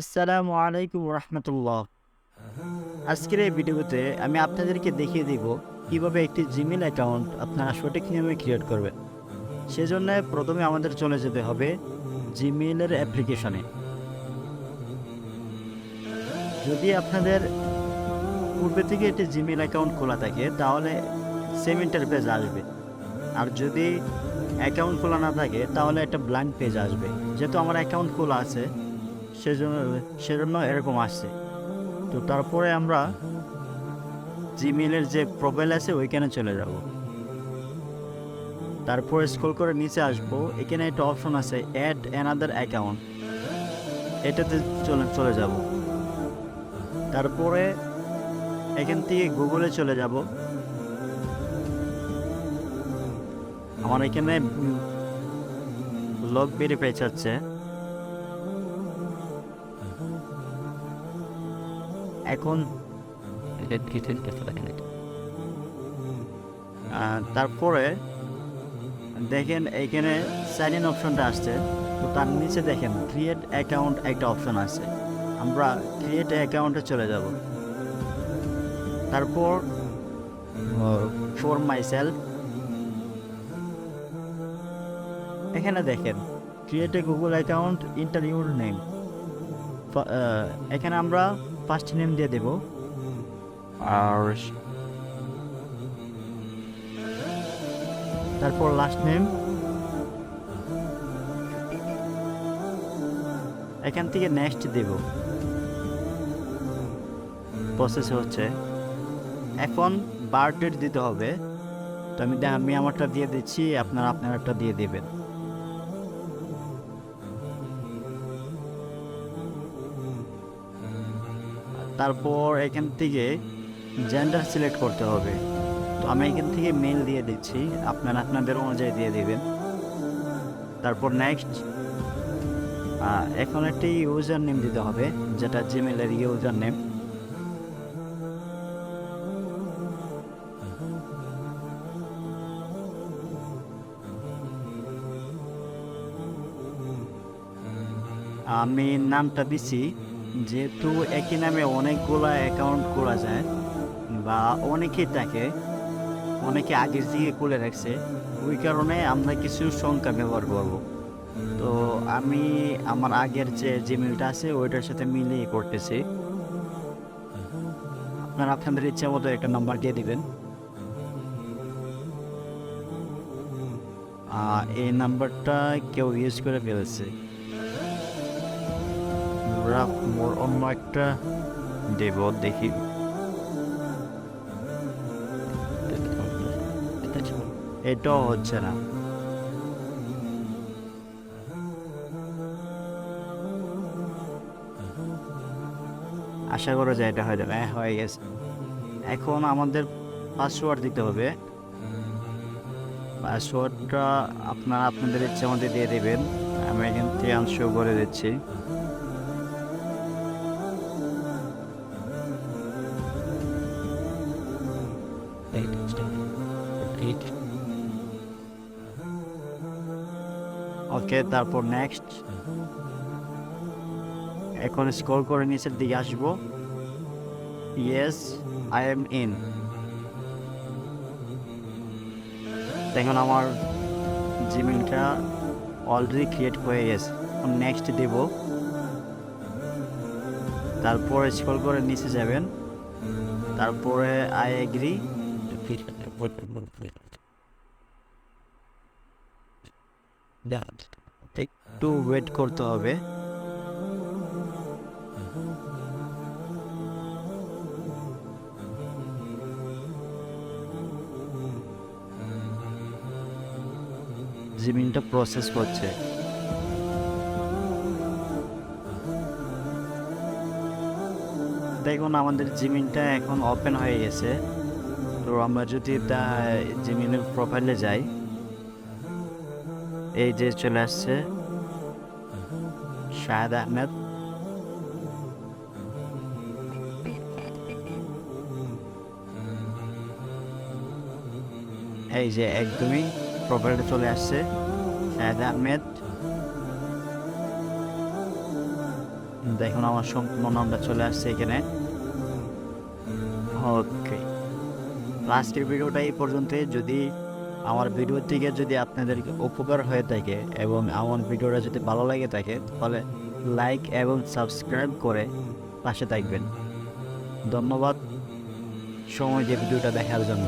আসসালামু আলাইকুম রহমতুল্লাহ। আজকের এই ভিডিওতে আমি আপনাদেরকে দেখিয়ে দিব কিভাবে একটি জিমেইল অ্যাকাউন্ট আপনারা সঠিক নিয়মে ক্রিয়েট করবেন। সেজন্য প্রথমে আমাদের চলে যেতে হবে জিমেইলের অ্যাপ্লিকেশনে। যদি আপনাদের পূর্বে থেকে একটি জিমেইল অ্যাকাউন্ট খোলা থাকে তাহলে সেম ইন্টারফেস আসবে, আর যদি অ্যাকাউন্ট খোলা না থাকে তাহলে একটা ব্ল্যাঙ্ক পেজ আসবে। যেহেতু আমার অ্যাকাউন্ট খোলা আছে সেজন্য সেজন্য এরকম আসছে। তো তারপরে আমরা জিমেইলের যে প্রোফাইল আছে ওইখানে চলে যাব। তারপর স্ক্রল করে নিচে আসবো, এখানে একটা অপশন আছে অ্যাড অ্যানাদার অ্যাকাউন্ট, এটাতে চলে যাব। তারপরে এখান থেকে গুগলে চলে যাব। আমার এখানে লগ ভেরিফাই চাচ্ছে। এখন তারপরে দেখেন এইখানে সাইন ইন অপশনটা আসছে। তো তার নিচে দেখেন ক্রিয়েট অ্যাকাউন্ট একটা অপশন আছে। আমরা ক্রিয়েট অ্যাকাউন্টে চলে যাব। তারপর ফর মাই সেলফ, এখানে দেখেন create a Google account, inter your name. এখানে আমরা ফার্স্ট নেম দিয়ে দেব, আর তারপর লাস্ট নেম। এখান থেকে নেক্সট দেব। প্রসেস হচ্ছে, এখন বার্থ ডেট দিতে হবে। তো আমি আমারটা দিয়ে দিচ্ছি, আপনারটা দিয়ে দেবেন। তারপর এখান থেকে জেন্ডার সিলেক্ট করতে হবে। তো আমি এখান থেকে মেল দিয়ে দিচ্ছি, আপনাদের অনুযায়ী দিয়ে দেবেন। তারপর নেক্সট, এখন একটি ইউজার নেম দিতে হবে, যেটা জিমেইলের ইউজার নেম। আমি নামটা দিছি, যেহেতু একই নামে অনেকগুলা অ্যাকাউন্ট খোলা যায় বা অনেকেই থাকে, অনেকে আগের থেকে খুলে রাখছে, ওই কারণে আমরা কিছু সংখ্যা ব্যবহার করব। তো আমি আমার আগের যে জিমেইলটা আছে ওইটার সাথে মিলিয়ে করতেছি। আপনাদের ইচ্ছা মতো একটা নাম্বার দিয়ে দিবেন। এই নাম্বারটা কেউ ইউজ করে ফেলেছে, অন্য একটা দেব, দেখি। এটাও হচ্ছে না। আশা করা যায় এটা হয়ে যাবে। হয়ে গেছে। এখন আমাদের পাসওয়ার্ড দিতে হবে। পাসওয়ার্ডটা আপনাদের ইচ্ছে মধ্যে দিয়ে দেবেন। আমি এখান থেকে আনশো করে দিচ্ছি। ওকে, তারপর নেক্সট। এখন স্ক্রল করে নিচের দিকে আসবো। Yes, I am in. দেখুন আমার জিমেইলটা অলরেডি ক্রিয়েট হয়ে গেছে। নেক্সট দেব। তারপর স্ক্রল করে নিচে যাবেন, তারপরে আই এগ্রি। একটু ওয়েট করতে হবে। জিমেইলটা প্রসেস করছে। দেখুন আমাদের জিমেইলটা এখন ওপেন হয়ে গেছে। তো আমরা যদি জিমেইলের প্রোফাইলে যাই, এই যে চলে আসছে শাহেদ আহমেদ। এই যে একদমই প্রোফাইলটা চলে আসছে শাহেদ আহমেদ। দেখুন আমার সম্পূর্ণ নামটা চলে আসছে এখানে। ওকে, আজকের ভিডিওটা এই পর্যন্তই। যদি আমার ভিডিও থেকে যদি আপনাদের উপকার হয়ে থাকে এবং আমার ভিডিওটা যদি ভালো লাগে থাকে, তাহলে লাইক এবং সাবস্ক্রাইব করে পাশে থাকবেন। ধন্যবাদ সময় দিয়ে ভিডিওটা দেখার জন্য।